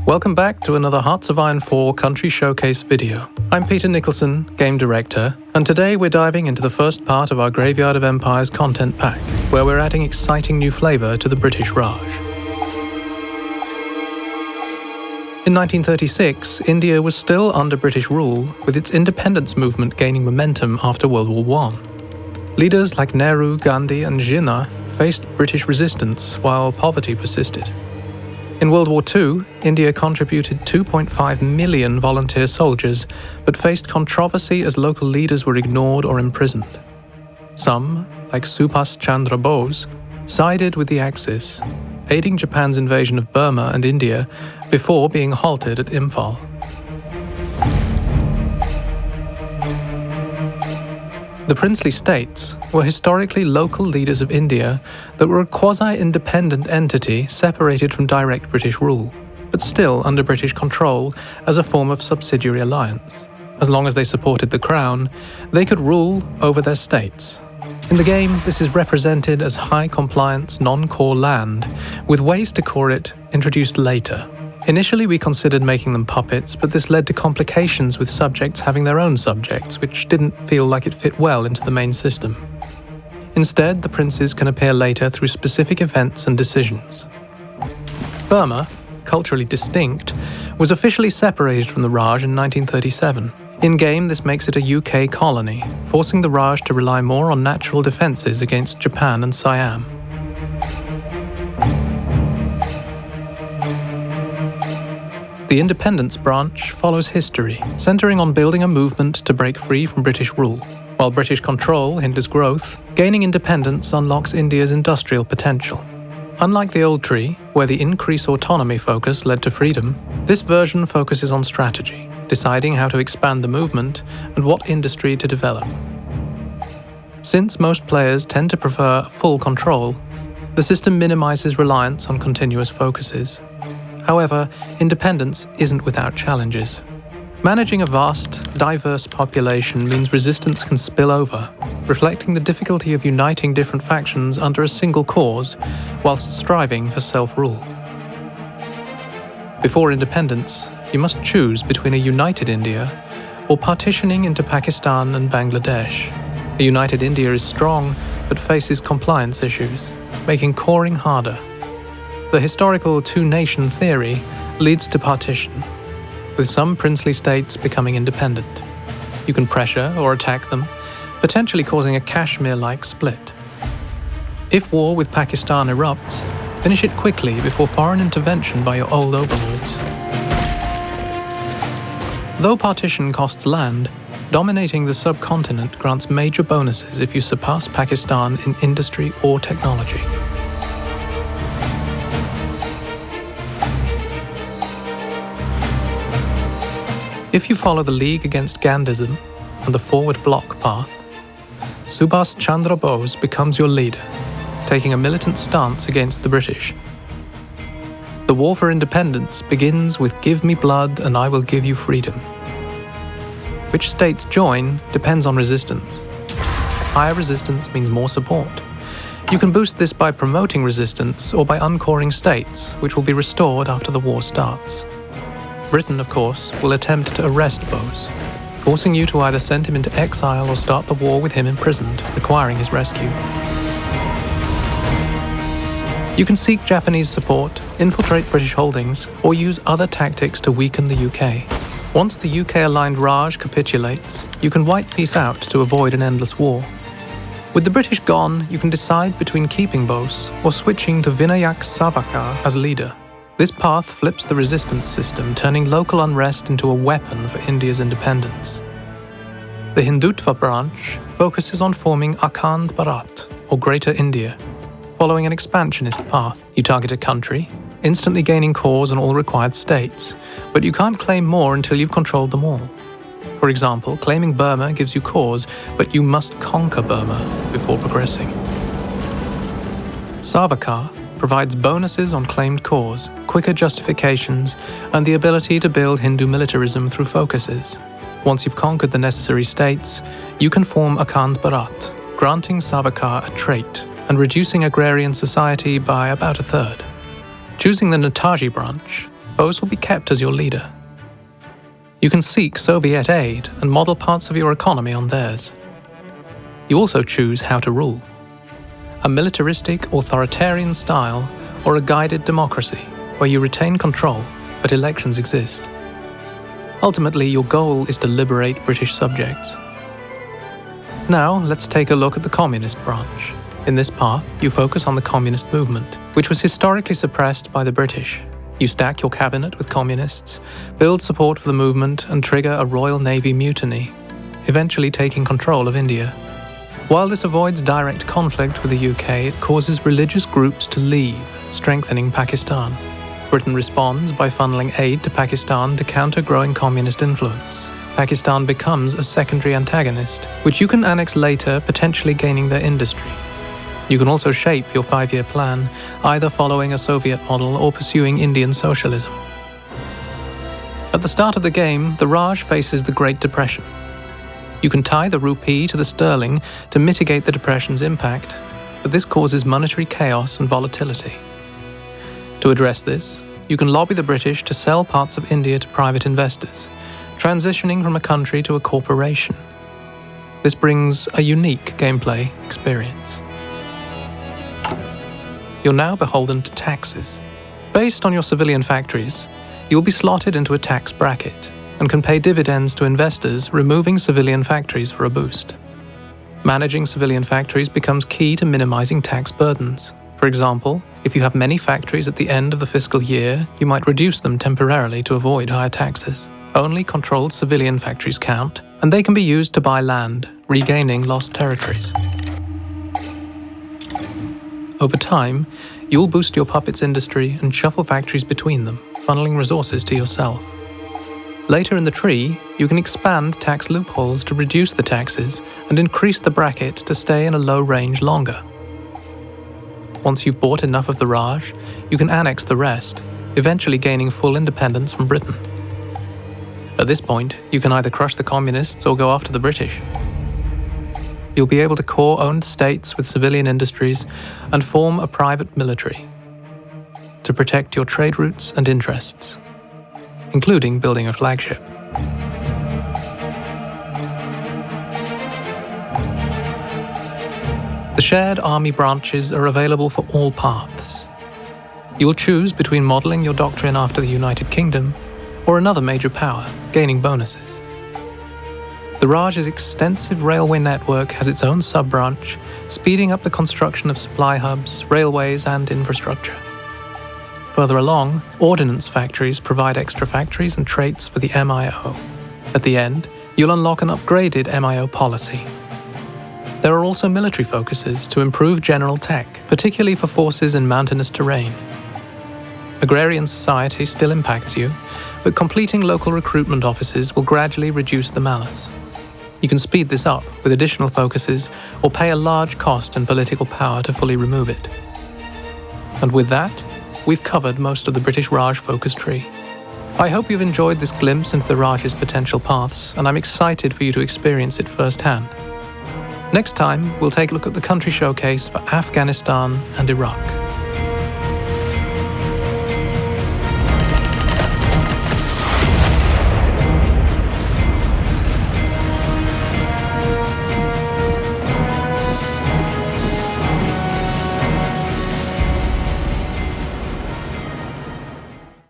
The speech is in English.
Welcome back to another Hearts of Iron 4 Country Showcase video. I'm Peter Nicholson, Game Director, and today we're diving into the first part of our Graveyard of Empires content pack, where we're adding exciting new flavour to the British Raj. In 1936, India was still under British rule, with its independence movement gaining momentum after World War I. Leaders like Nehru, Gandhi and Jinnah faced British resistance while poverty persisted. In World War II, India contributed 2.5 million volunteer soldiers, but faced controversy as local leaders were ignored or imprisoned. Some, like Subhas Chandra Bose, sided with the Axis, aiding Japan's invasion of Burma and India before being halted at Imphal. The princely states were historically local leaders of India that were a quasi-independent entity separated from direct British rule, but still under British control as a form of subsidiary alliance. As long as they supported the crown, they could rule over their states. In the game, this is represented as high-compliance, non-core land, with ways to core it introduced later. Initially, we considered making them puppets, but this led to complications with subjects having their own subjects, which didn't feel like it fit well into the main system. Instead, the princes can appear later through specific events and decisions. Burma, culturally distinct, was officially separated from the Raj in 1937. In-game, this makes it a UK colony, forcing the Raj to rely more on natural defences against Japan and Siam. The independence branch follows history, centering on building a movement to break free from British rule. While British control hinders growth, gaining independence unlocks India's industrial potential. Unlike the old tree, where the increased autonomy focus led to freedom, this version focuses on strategy, deciding how to expand the movement and what industry to develop. Since most players tend to prefer full control, the system minimizes reliance on continuous focuses. However, independence isn't without challenges. Managing a vast, diverse population means resistance can spill over, reflecting the difficulty of uniting different factions under a single cause, whilst striving for self-rule. Before independence, you must choose between a united India or partitioning into Pakistan and Bangladesh. A united India is strong, but faces compliance issues, making coring harder. The historical two-nation theory leads to partition, with some princely states becoming independent. You can pressure or attack them, potentially causing a Kashmir-like split. If war with Pakistan erupts, finish it quickly before foreign intervention by your old overlords. Though partition costs land, dominating the subcontinent grants major bonuses if you surpass Pakistan in industry or technology. If you follow the League Against Gandhism and the Forward Bloc path, Subhas Chandra Bose becomes your leader, taking a militant stance against the British. The war for independence begins with "Give me blood and I will give you freedom." Which states join depends on resistance. Higher resistance means more support. You can boost this by promoting resistance or by uncoring states, which will be restored after the war starts. Britain, of course, will attempt to arrest Bose, forcing you to either send him into exile or start the war with him imprisoned, requiring his rescue. You can seek Japanese support, infiltrate British holdings, or use other tactics to weaken the UK. Once the UK-aligned Raj capitulates, you can white peace out to avoid an endless war. With the British gone, you can decide between keeping Bose or switching to Vinayak Savarkar as leader. This path flips the resistance system, turning local unrest into a weapon for India's independence. The Hindutva branch focuses on forming Akhand Bharat, or Greater India. Following an expansionist path, you target a country, instantly gaining cores on all required states, but you can't claim more until you've controlled them all. For example, claiming Burma gives you cores, but you must conquer Burma before progressing. Savarkar provides bonuses on claimed cores, quicker justifications, and the ability to build Hindu militarism through focuses. Once you've conquered the necessary states, you can form Akhand Bharat, granting Savarkar a trait and reducing agrarian society by about a third. Choosing the Netaji branch, Bose will be kept as your leader. You can seek Soviet aid and model parts of your economy on theirs. You also choose how to rule. A militaristic, authoritarian style, or a guided democracy, where you retain control, but elections exist. Ultimately, your goal is to liberate British subjects. Now, let's take a look at the communist branch. In this path, you focus on the communist movement, which was historically suppressed by the British. You stack your cabinet with communists, build support for the movement, and trigger a Royal Navy mutiny, eventually taking control of India. While this avoids direct conflict with the UK, it causes religious groups to leave, strengthening Pakistan. Britain responds by funneling aid to Pakistan to counter growing communist influence. Pakistan becomes a secondary antagonist, which you can annex later, potentially gaining their industry. You can also shape your 5-year plan, either following a Soviet model or pursuing Indian socialism. At the start of the game, the Raj faces the Great Depression. You can tie the rupee to the sterling to mitigate the depression's impact, but this causes monetary chaos and volatility. To address this, you can lobby the British to sell parts of India to private investors, transitioning from a country to a corporation. This brings a unique gameplay experience. You're now beholden to taxes. Based on your civilian factories, you'll be slotted into a tax bracket and can pay dividends to investors, removing civilian factories for a boost. Managing civilian factories becomes key to minimizing tax burdens. For example, if you have many factories at the end of the fiscal year, you might reduce them temporarily to avoid higher taxes. Only controlled civilian factories count, and they can be used to buy land, regaining lost territories. Over time, you'll boost your puppets industry and shuffle factories between them, funneling resources to yourself. Later in the tree, you can expand tax loopholes to reduce the taxes and increase the bracket to stay in a low range longer. Once you've bought enough of the Raj, you can annex the rest, eventually gaining full independence from Britain. At this point, you can either crush the communists or go after the British. You'll be able to core owned states with civilian industries and form a private military to protect your trade routes and interests, including building a flagship. The shared army branches are available for all paths. You'll choose between modelling your doctrine after the United Kingdom or another major power, gaining bonuses. The Raj's extensive railway network has its own sub-branch, speeding up the construction of supply hubs, railways, and infrastructure. Further along, ordnance factories provide extra factories and traits for the MIO. At the end, you'll unlock an upgraded MIO policy. There are also military focuses to improve general tech, particularly for forces in mountainous terrain. Agrarian society still impacts you, but completing local recruitment offices will gradually reduce the malus. You can speed this up with additional focuses or pay a large cost and political power to fully remove it. And with that, we've covered most of the British Raj focus tree. I hope you've enjoyed this glimpse into the Raj's potential paths, and I'm excited for you to experience it firsthand. Next time, we'll take a look at the country showcase for Afghanistan and Iraq.